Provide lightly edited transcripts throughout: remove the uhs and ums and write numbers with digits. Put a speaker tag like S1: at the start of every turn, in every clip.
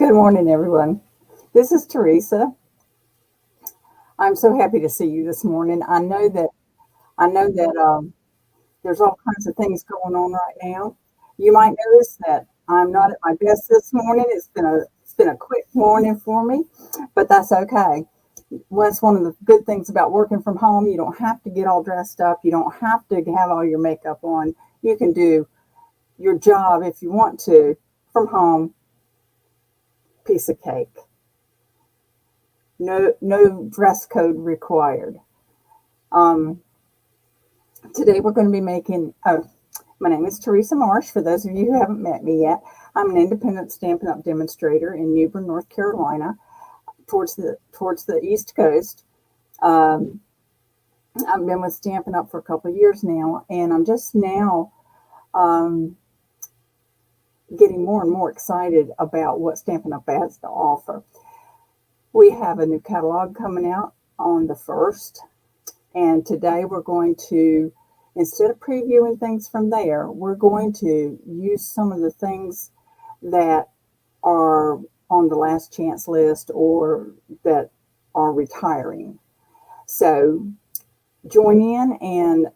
S1: Good morning, everyone. This is Teresa. I'm so happy to see you this morning. I know that there's all kinds of things going on right now. You might notice that I'm not at my best this morning. It's been a quick morning for me, but that's okay. That's one of the good things about working from home. You don't have to get all dressed up. You don't have to have all your makeup on. You can do your job if you want to from home. Piece of cake. No dress code required. Um, Today we're going to be making. Oh, my name is Teresa Marsh. For those of you who haven't met me yet, I'm an independent Stampin' Up! Demonstrator in New Bern, North Carolina, towards the East Coast. Um, I've been with Stampin' Up! For a couple of years now, and I'm just now um, getting more and more excited about what Stampin' Up! Has to offer. We have a new catalog coming out on the 1st, and today we're going to, instead of previewing things from there, we're going to use some of the things that are on the last chance list or that are retiring. So join in and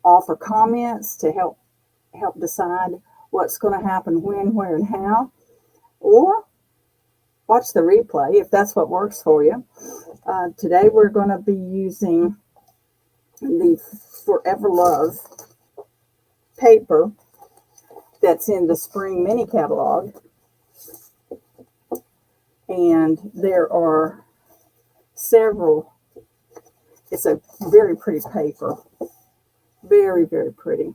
S1: offer comments to help decide what's going to happen when, where, and how, or watch the replay if that's what works for you. Today we're going to be using the Forever Love paper that's in the spring mini catalog, and there are several. It's a very pretty paper, very, very pretty.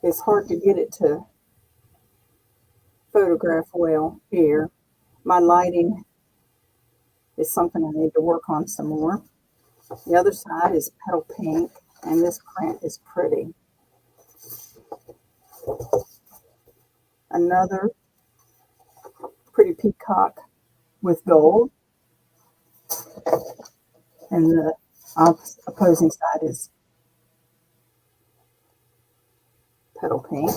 S1: It's hard to get it to photograph well here. My lighting is something I need to work on some more. The other side is petal pink, and this print is pretty. Another pretty peacock with gold, and the opposing side is petal pink.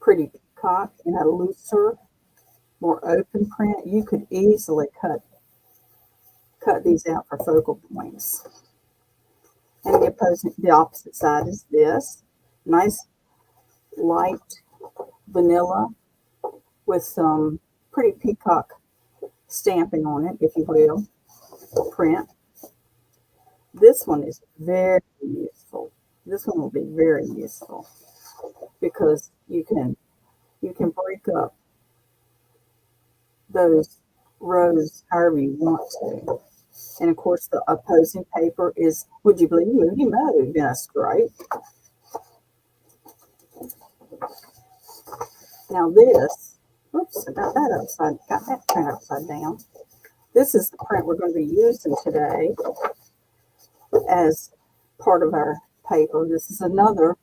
S1: Pretty peacock in a looser, more open print. You could easily cut these out for focal points. And the opposite side is this nice light vanilla with some pretty peacock stamping on it, if you will, print. This one is very useful. This one will be very useful because you can break up those rows however you want to. And of course, the opposing paper is, would you believe, Moody Mode in a stripe. Now this, oops, I got that print upside down. This is the print we're going to be using today as part of our paper. This is another,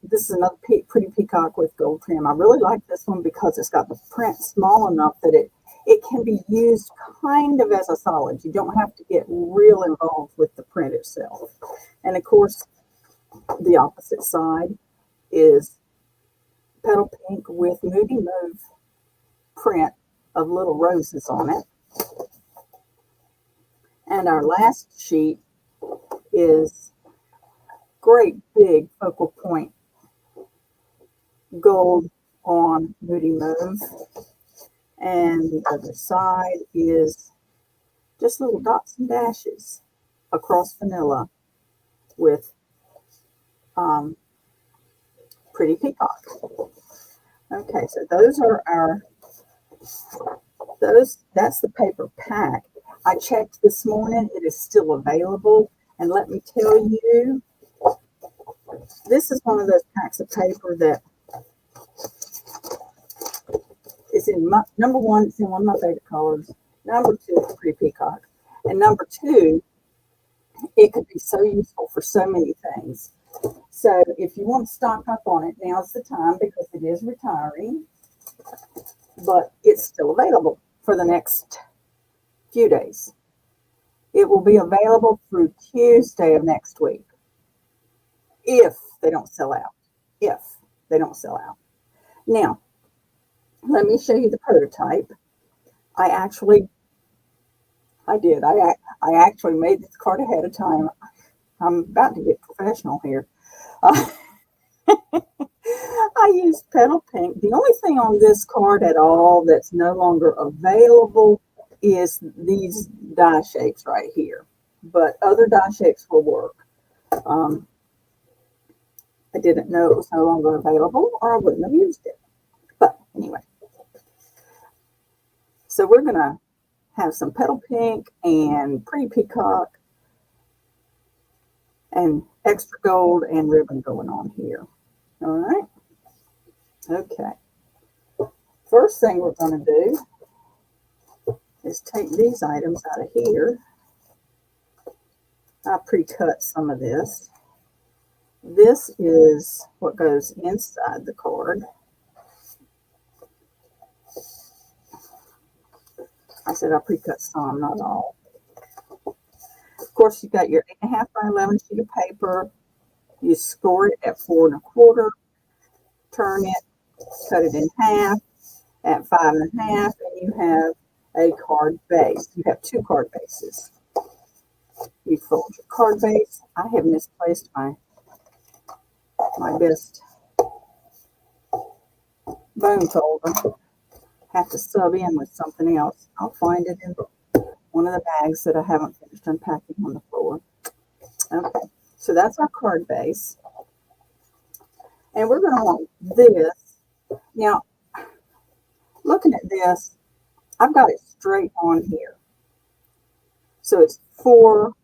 S1: this is another pretty peacock with gold trim. I really like this one because it's got the print small enough that it can be used kind of as a solid. You don't have to get real involved with the print itself. And of course, the opposite side is petal pink with Moody Move print of little roses on it. And our last sheet is great big focal point gold on Moody Move. And the other side is just little dots and dashes across vanilla with pretty peacock. Okay, so those are that's the paper pack. I checked this morning, it is still available. And let me tell you, this is one of those packs of paper that is in number one, it's in one of my favorite colors. Number two, it's pretty peacock. And number two, it could be so useful for so many things. So if you want to stock up on it, now's the time because it is retiring, but it's still available for the next few days. It will be available through Tuesday of next week if they don't sell out. If they don't sell out. Now, let me show you the prototype. I actually made this card ahead of time. I'm about to get professional here. Uh, I used petal pink. The only thing on this card at all that's no longer available is these die shapes right here. But other die shapes will work. I didn't know it was no longer available, or I wouldn't have used it. But anyway, so we're going to have some petal pink and pretty peacock and extra gold and ribbon going on here. All right. Okay. First thing we're going to do is take these items out of here. I pre-cut some of this. This is what goes inside the card. I said I pre-cut some, not all. Of course, you've got your 8.5 by 11 sheet of paper. You score it at 4 1/4, turn it, cut it in half at 5 1/2, and you have a card base. You have 2 card bases. You fold your card base. I have misplaced my best bone folder. Have to sub in with something else. I'll find it in one of the bags that I haven't finished unpacking on the floor. Okay, so that's our card base. And we're going to want this. Now, looking at this, I've got it straight on here. So it's 4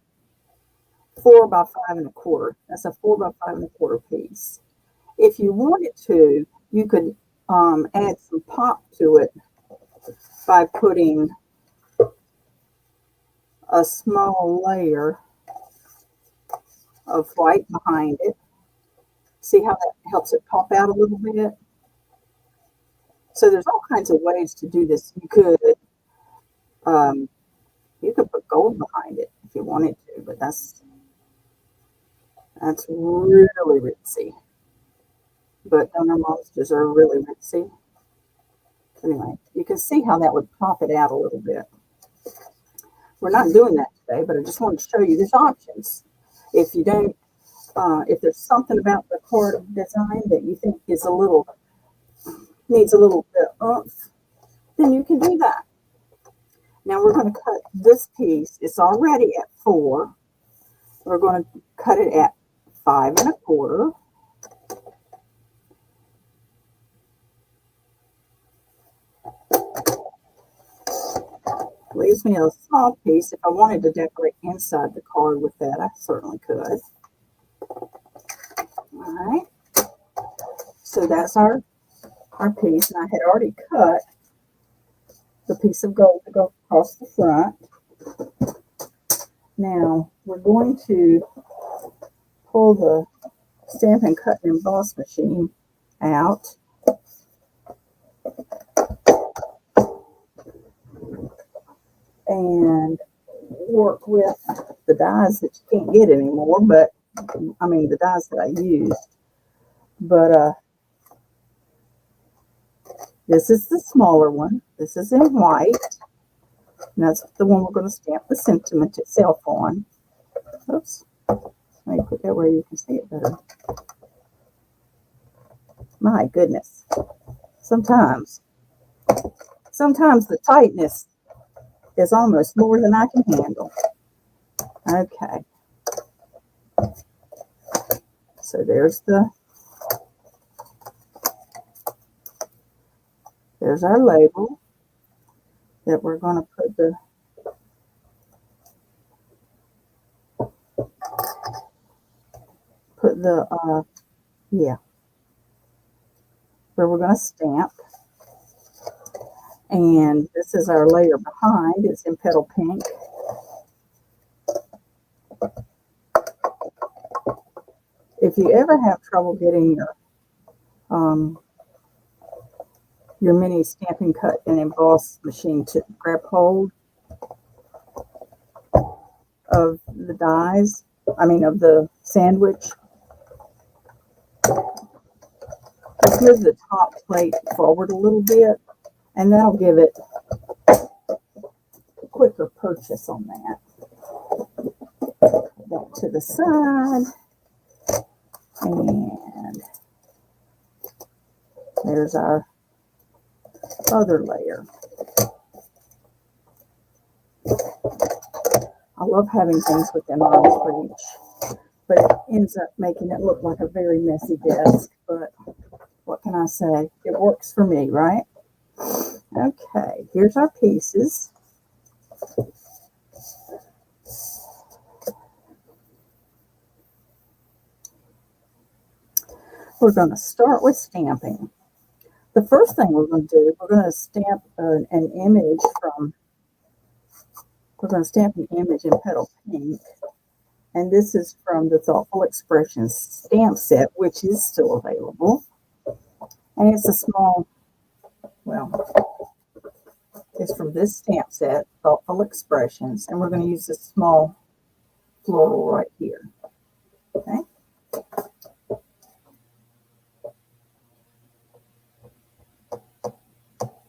S1: by 5 1/4. That's a 4 by 5 1/4 piece. If you wanted to, you could add some pop to it by putting a small layer of white behind it. See how that helps it pop out a little bit? So there's all kinds of ways to do this. You could put gold behind it if you wanted to, but that's really ritzy. But donor monsters are really ritzy. Anyway, you can see how that would pop it out a little bit. We're not doing that today, but I just wanted to show you there's options. If you don't, if there's something about the card design that you think is needs a little bit of oomph, then you can do that. Now we're going to cut this piece. It's already at 4. We're going to cut it at 5 1/4. Leaves me a small piece. If I wanted to decorate inside the card with that, I certainly could. All right. So that's our piece. And I had already cut the piece of gold to go across the front. Now we're going to pull the Stampin' Cut and Emboss machine out. And work with the dies that you can't get anymore, but I mean the dies that I used. But this is the smaller one. This is in white. And that's the one we're going to stamp the sentiment itself on. Oops. Let me put that where you can see it better. My goodness. Sometimes the tightness is almost more than I can handle. Okay. So there's our label that we're going to put where we're going to stamp. And this is our layer behind. It's in petal pink. If you ever have trouble getting your mini Stampin' Cut and Emboss machine to grab hold, of the dies, of the sandwich. Just move the top plate forward a little bit, and that'll give it a quicker purchase on that. Put that to the side, and there's our other layer. I love having things within arm's reach, but it ends up making it look like a very messy desk. But what can I say? It works for me, right? Okay, here's our pieces. We're going to start with stamping. The first thing we're going to do, we're going to stamp an image in Petal Pink. And this is from the Thoughtful Expressions Stamp Set, which is still available. And it's a small, it's from this stamp set, Thoughtful Expressions. And we're going to use this small floral right here. Okay.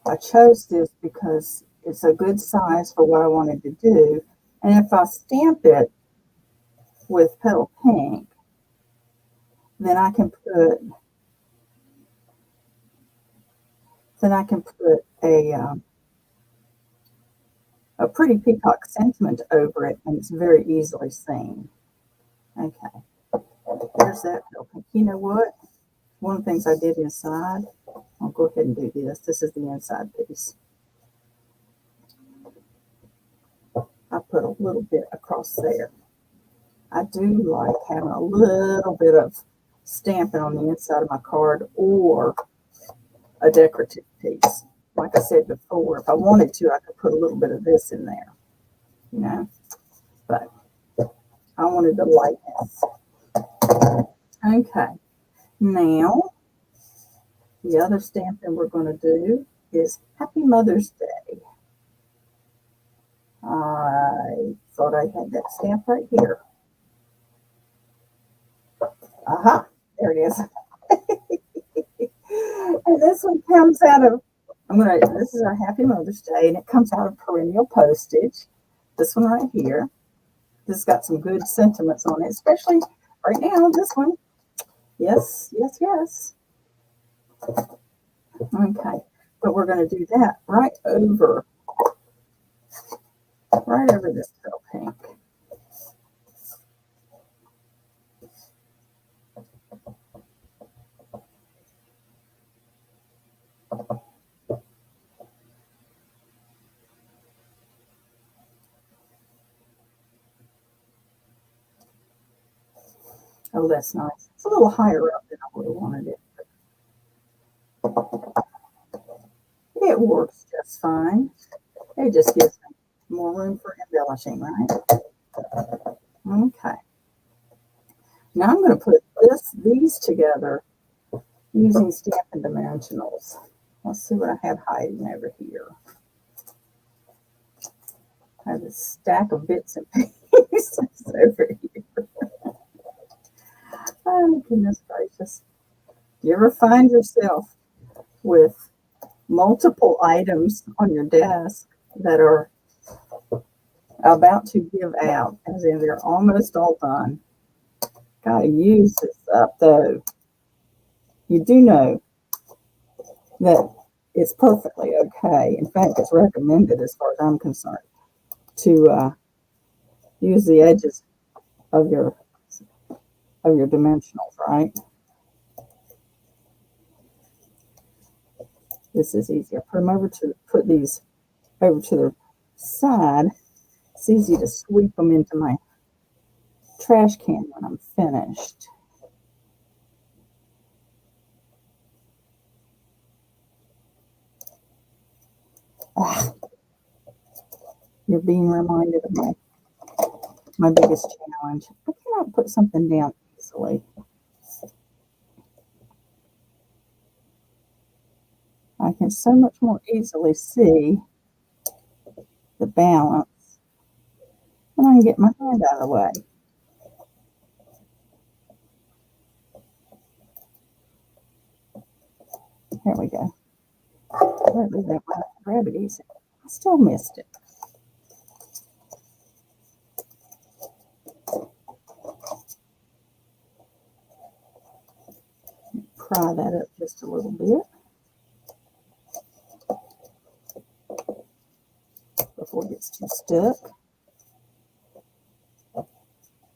S1: I chose this because it's a good size for what I wanted to do. And if I stamp it with Petal Pink, then I can put a pretty peacock sentiment over it, and it's very easily seen. Okay, there's that Petal Pink. You know what? One of the things I did inside, I'll go ahead and do this. This is the inside piece. I put a little bit across there. I do like having a little bit of stamping on the inside of my card or a decorative piece. Like I said before, if I wanted to, I could put a little bit of this in there, but I wanted the lightness. Okay, now the other stamping we're going to do is Happy Mother's Day. I thought I had that stamp right here. Aha, there it is. And this one comes out of, this is our Happy Mother's Day, and it comes out of Perennial Postage. This one right here. This has got some good sentiments on it, especially right now, this one. Yes, yes, yes. Okay, but we're going to do that right over this Petal Pink. Oh, that's nice. It's a little higher up than I would have wanted it. It works just fine. It just gives me more room for embellishing, right? Okay. Now I'm going to put these together using Stampin' Dimensionals. Let's see what I have hiding over here. I have a stack of bits and pieces over here. Oh, goodness gracious. Do you ever find yourself with multiple items on your desk that are about to give out, as in they're almost all done? Gotta use this up, though. You do know that it's perfectly okay. In fact, it's recommended, as far as I'm concerned, to use the edges of your dimensionals, right? This is easy. I put these over to the side. It's easy to sweep them into my trash can when I'm finished. Ah, you're being reminded of my biggest challenge. I cannot put something down easily. I can so much more easily see the balance when I me get my hand out of the way. There we go. Leave that one. Grab it easy. I still missed it. Pry that up just a little bit before it gets too stuck.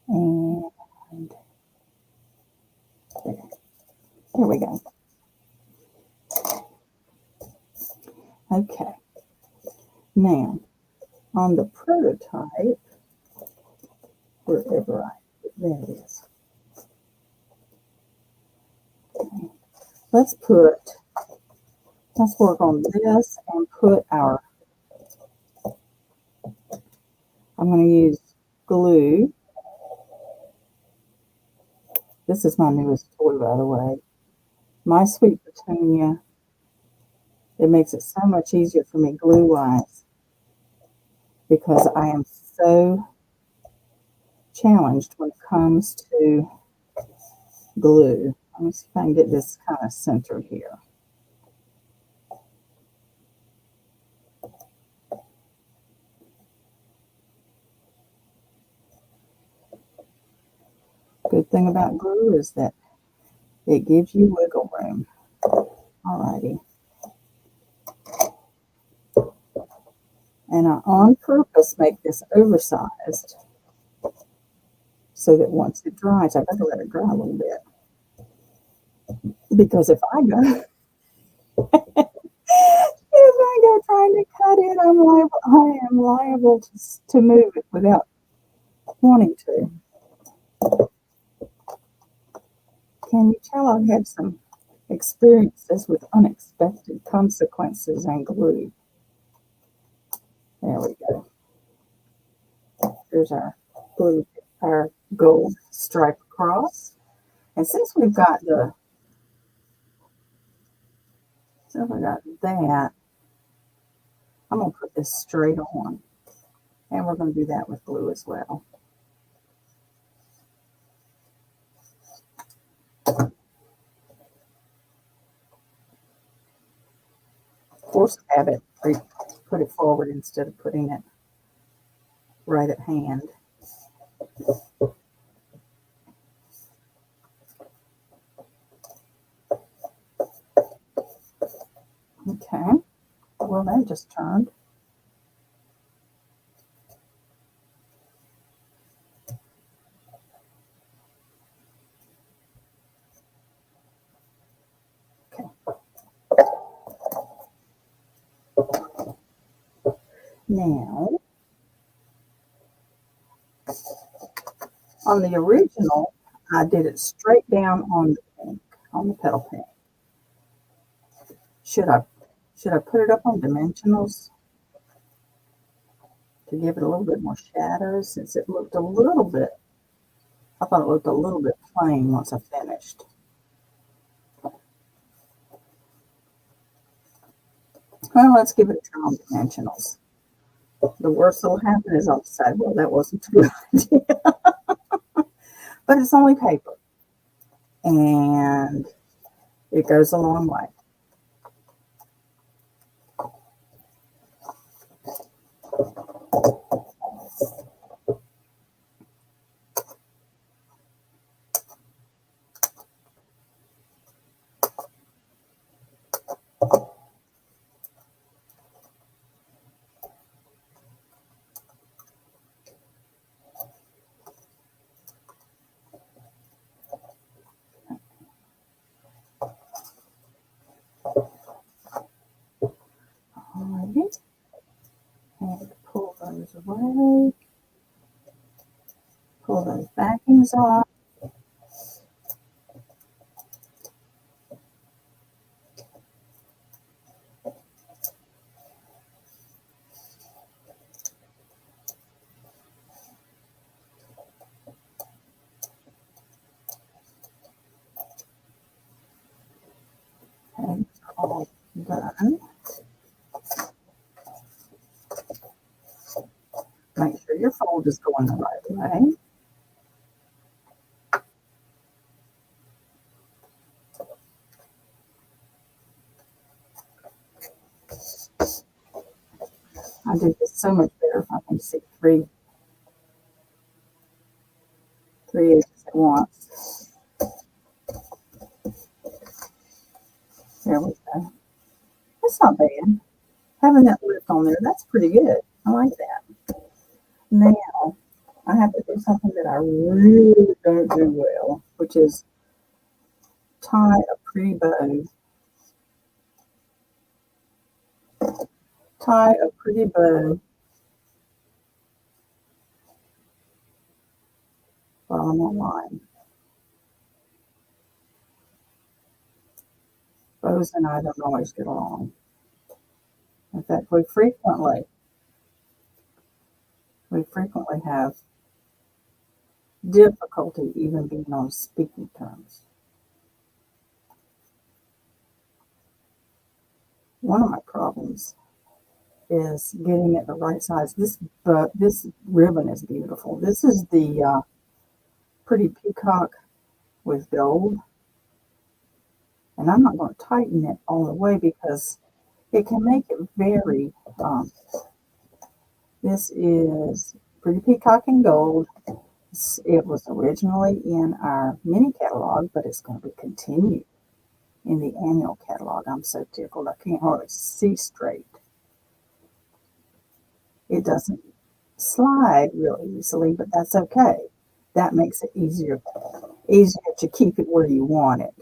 S1: And there we go. Okay. Now, on the prototype, wherever there it is. Okay. Let's work on this and put our, I'm going to use glue. This is my newest toy, by the way. My Sweet Petunia. It makes it so much easier for me glue-wise because I am so challenged when it comes to glue. Let me see if I can get this kind of centered here. Good thing about glue is that it gives you wiggle room. Alrighty. And I on purpose make this oversized so that once it dries, I better let it dry a little bit. Because if I go trying to cut it, I am liable to move it without wanting to. Can you tell I've had some experiences with unexpected consequences and glue? There we go. There's our blue, our gold stripe across. And since we've got that, I'm going to put this straight on. And we're going to do that with glue as well. Force habit, put it forward instead of putting it right at hand. Okay, well that just turned. Okay. Now, on the original, I did it straight down on the pink, on the petal pink. Should I put it up on dimensionals to give it a little bit more shadow, since it looked a little bit, I thought it looked a little bit plain once I finished. Well, let's give it a try on dimensionals. The worst that will happen is I'll decide, well, that wasn't a good idea. But it's only paper. And it goes a long way. Alrighty. And pull those away. Pull those backings off. And all done. Make sure your fold is going the right way. I do this so much better if I can see three edges at once. There we go. That's not bad. Having that lift on there, that's pretty good. I like that. Now, I have to do something that I really don't do well, which is tie a pretty bow. Tie a pretty bow while I'm online. Bows and I don't always get along. In fact, we frequently have difficulty even being on speaking terms. One of my problems is getting it the right size. This ribbon is beautiful. This is the Pretty Peacock with gold. And I'm not going to tighten it all the way because it can make it very, this is Pretty Peacock in gold. It was originally in our mini catalog, but it's going to be continued in the annual catalog. I'm so tickled. I can't hardly see straight. It doesn't slide real easily, but that's okay. That makes it easier to keep it where you want it.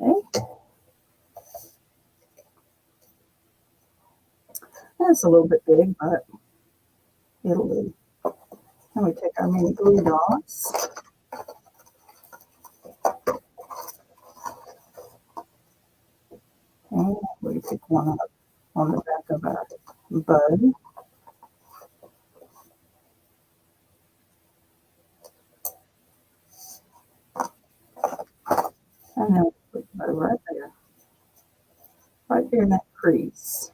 S1: Okay. That's a little bit big, but it'll do. And we take our mini glue dots. And we pick one up on the back of our bow. And then we put the bow right there in that crease.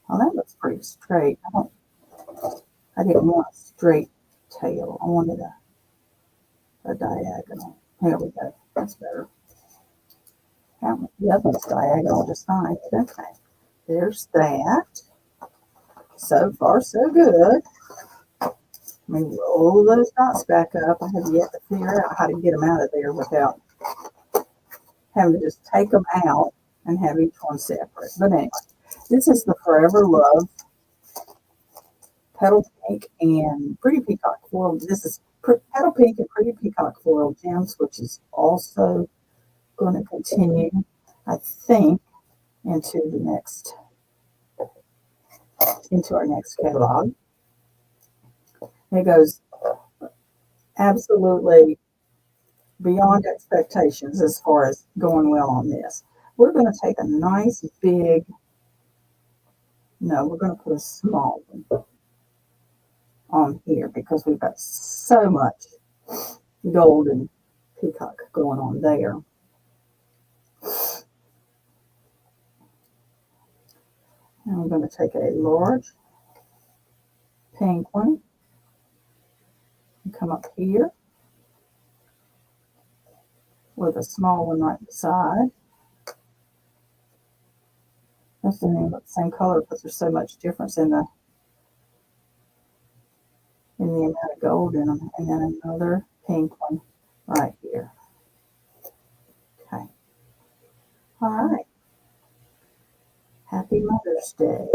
S1: Well, that looks pretty straight. I didn't want a straight tail. I wanted a diagonal. There we go. That's better. The other one's diagonal just fine. Okay. There's that. So far, so good. Let me roll those dots back up. I have yet to figure out how to get them out of there without having to just take them out and have each one separate. But anyway, this is the Forever Love Petal Pink and Pretty Peacock Foil. This is Petal Pink and Pretty Peacock Foil Gems, which is also going to continue, I think, into our next catalog. It goes absolutely beyond expectations as far as going well on this. We're going to take a nice big, no, we're going to put a small one on here because we've got so much golden peacock going on there. And I'm going to take a large pink one and come up here with a small one right beside. This doesn't even look the same color because there's so much difference in the amount of gold in them. And then another pink one right here. Okay. All right. Happy Mother's Day.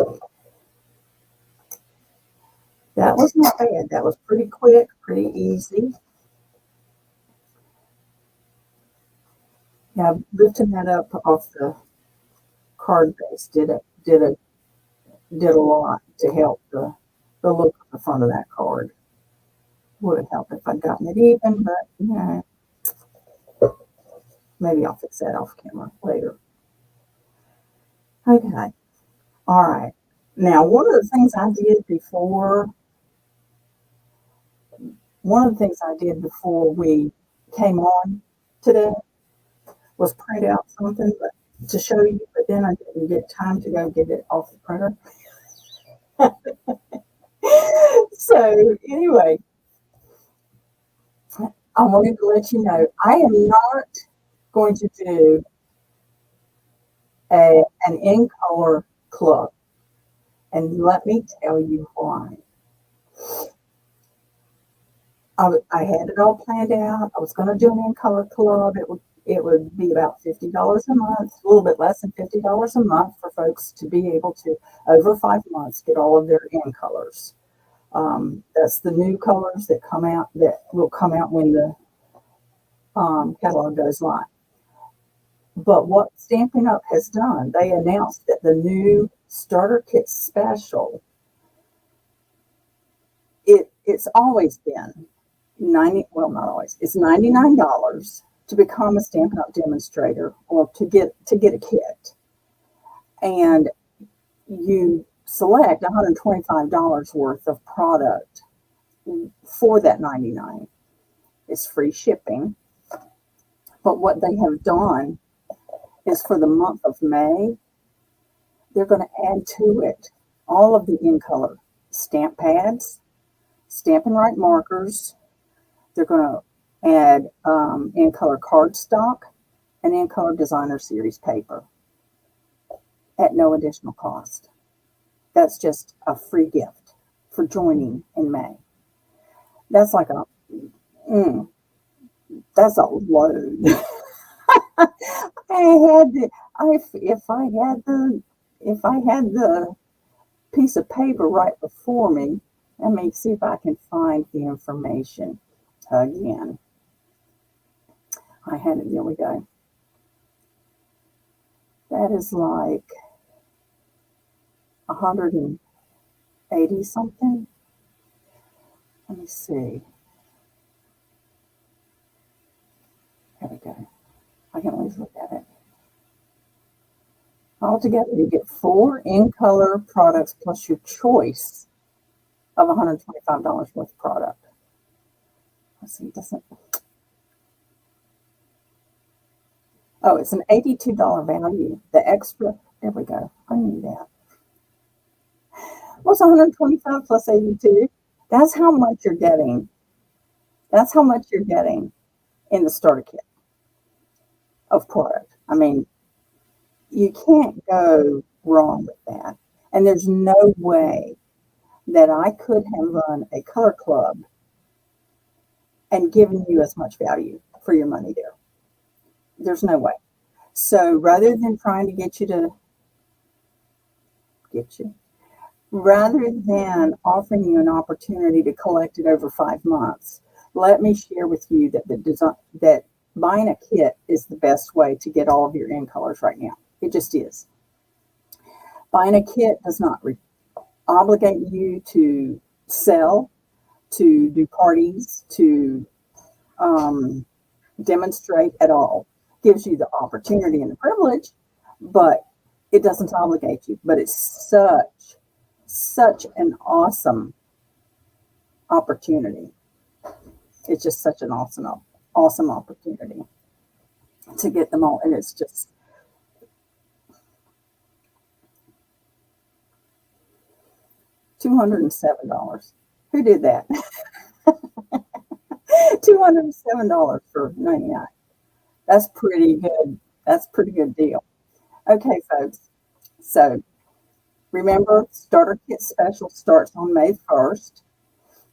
S1: That was not bad. That was pretty quick, pretty easy. Yeah, lifting that up off the card base did a lot to help the look of the front of that card. Would have helped if I'd gotten it even, but yeah, maybe I'll fix that off camera later. Okay, all right. Now, one of the things I did before we came on today was print out something to show you, but then I didn't get time to go get it off the printer. So anyway, I wanted to let you know I am not going to do an in color club, and let me tell you why. I had it all planned out. I was going to do an in color club. It would be about $50 a month, a little bit less than $50 a month for folks to be able to, over 5 months, get all of their in colors. That's the new colors that come out, that will come out when the catalog goes live. But what Stampin' Up! Has done, they announced that the new starter kit special, it's always been 90, well, not always, it's $99 to become a Stampin' Up! Demonstrator, or to get a kit. And you select $125 worth of product for that 99. It's free shipping. But what they have done is, for the month of May, they're going to add to it all of the in color stamp pads, Stampin' Right markers. They're going to add in color cardstock and in color designer series paper at no additional cost. That's just a free gift for joining in May. That's like that's a load. If I had the piece of paper right before me, let me see if I can find the information again. I had it. There we go. That is like 180 something. Let me see. There we go. I can always look at it. Altogether, you get 4 in color products plus your choice of $125 worth of product. Let's see, doesn't. Oh, it's an $82 value. The extra, there we go. I knew that. What's 125 plus 82? That's how much you're getting. That's how much you're getting in the starter kit of product. I mean, you can't go wrong with that. And there's no way that I could have run a color club and given you as much value for your money there. There's no way. So rather than trying to rather than offering you an opportunity to collect it over 5 months, let me share with you that buying a kit is the best way to get all of your in colors right now. It just is. Buying a kit does not obligate you to sell, to do parties, to demonstrate at all. Gives you the opportunity and the privilege, but it doesn't obligate you. But it's such an awesome opportunity. It's just such an awesome opportunity to get them all. And it's just $207. Who did that? $207 for 99. That's pretty good. That's a pretty good deal. Okay, folks. So remember, starter kit special starts on May 1st.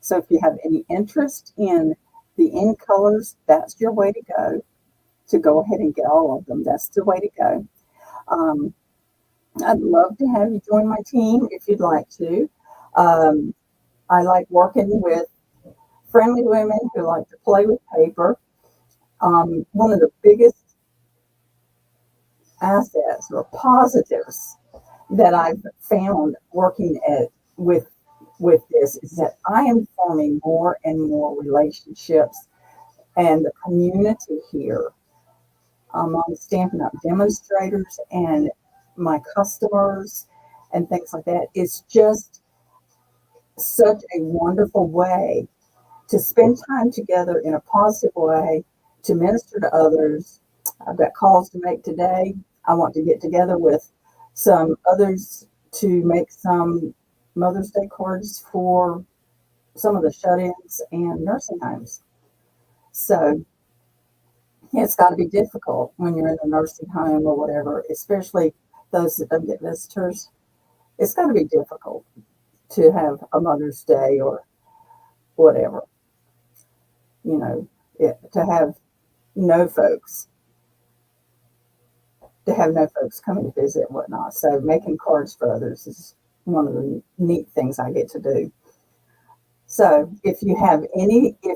S1: So if you have any interest in the in colors, that's your way to go. To go ahead and get all of them. That's the way to go. I'd love to have you join my team if you'd like to. I like working with friendly women who like to play with paper. One of the biggest assets or positives that I've found working with this is that I am forming more and more relationships, and the community here among Stampin' Up! Demonstrators and my customers and things like that is just such a wonderful way to spend time together in a positive way, to minister to others, I've got calls to make today. I want to get together with some others to make some Mother's Day cards for some of the shut-ins and nursing homes. So it's got to be difficult when you're in a nursing home or whatever, especially those that don't get visitors. It's got to be difficult to have a Mother's Day or whatever, you know, to have no folks, coming to visit and whatnot. So making cards for others is one of the neat things I get to do. So if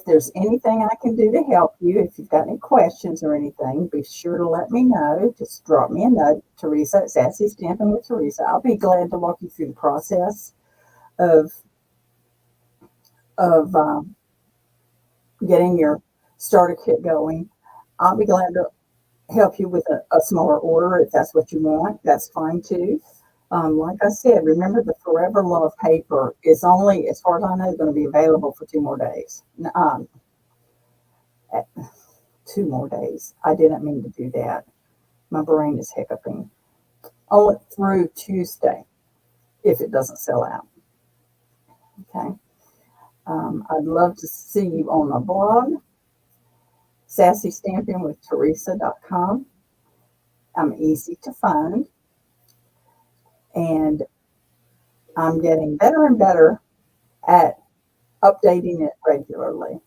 S1: there's anything I can do to help you, if you've got any questions or anything, be sure to let me know. Just drop me a note, Teresa at Sassy Stamping with Teresa. I'll be glad to walk you through the process of getting your starter kit going. I'll be glad to help you with a smaller order if that's what you want. That's fine too. Like I said, remember the Forever Love paper is only, as far as I know, going to be available for 2 more days. 2 more days. I didn't mean to do that. My brain is hiccuping. Only through Tuesday, if it doesn't sell out. Okay. I'd love to see you on my blog, sassystampingwithteresa.com. I'm easy to find, and I'm getting better and better at updating it regularly.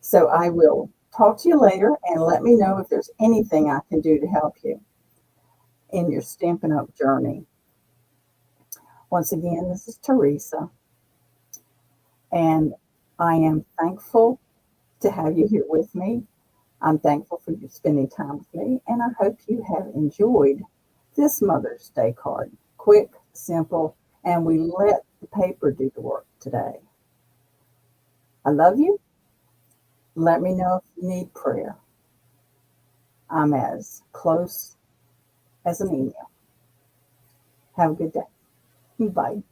S1: So I will talk to you later and let me know if there's anything I can do to help you in your Stampin' Up! Journey. Once again, this is Teresa, and I am thankful to have you here with me. I'm thankful for you spending time with me, and I hope you have enjoyed this Mother's Day card. Quick, simple, and we let the paper do the work today. I love you. Let me know if you need prayer. I'm as close as an email. Have a good day. Bye.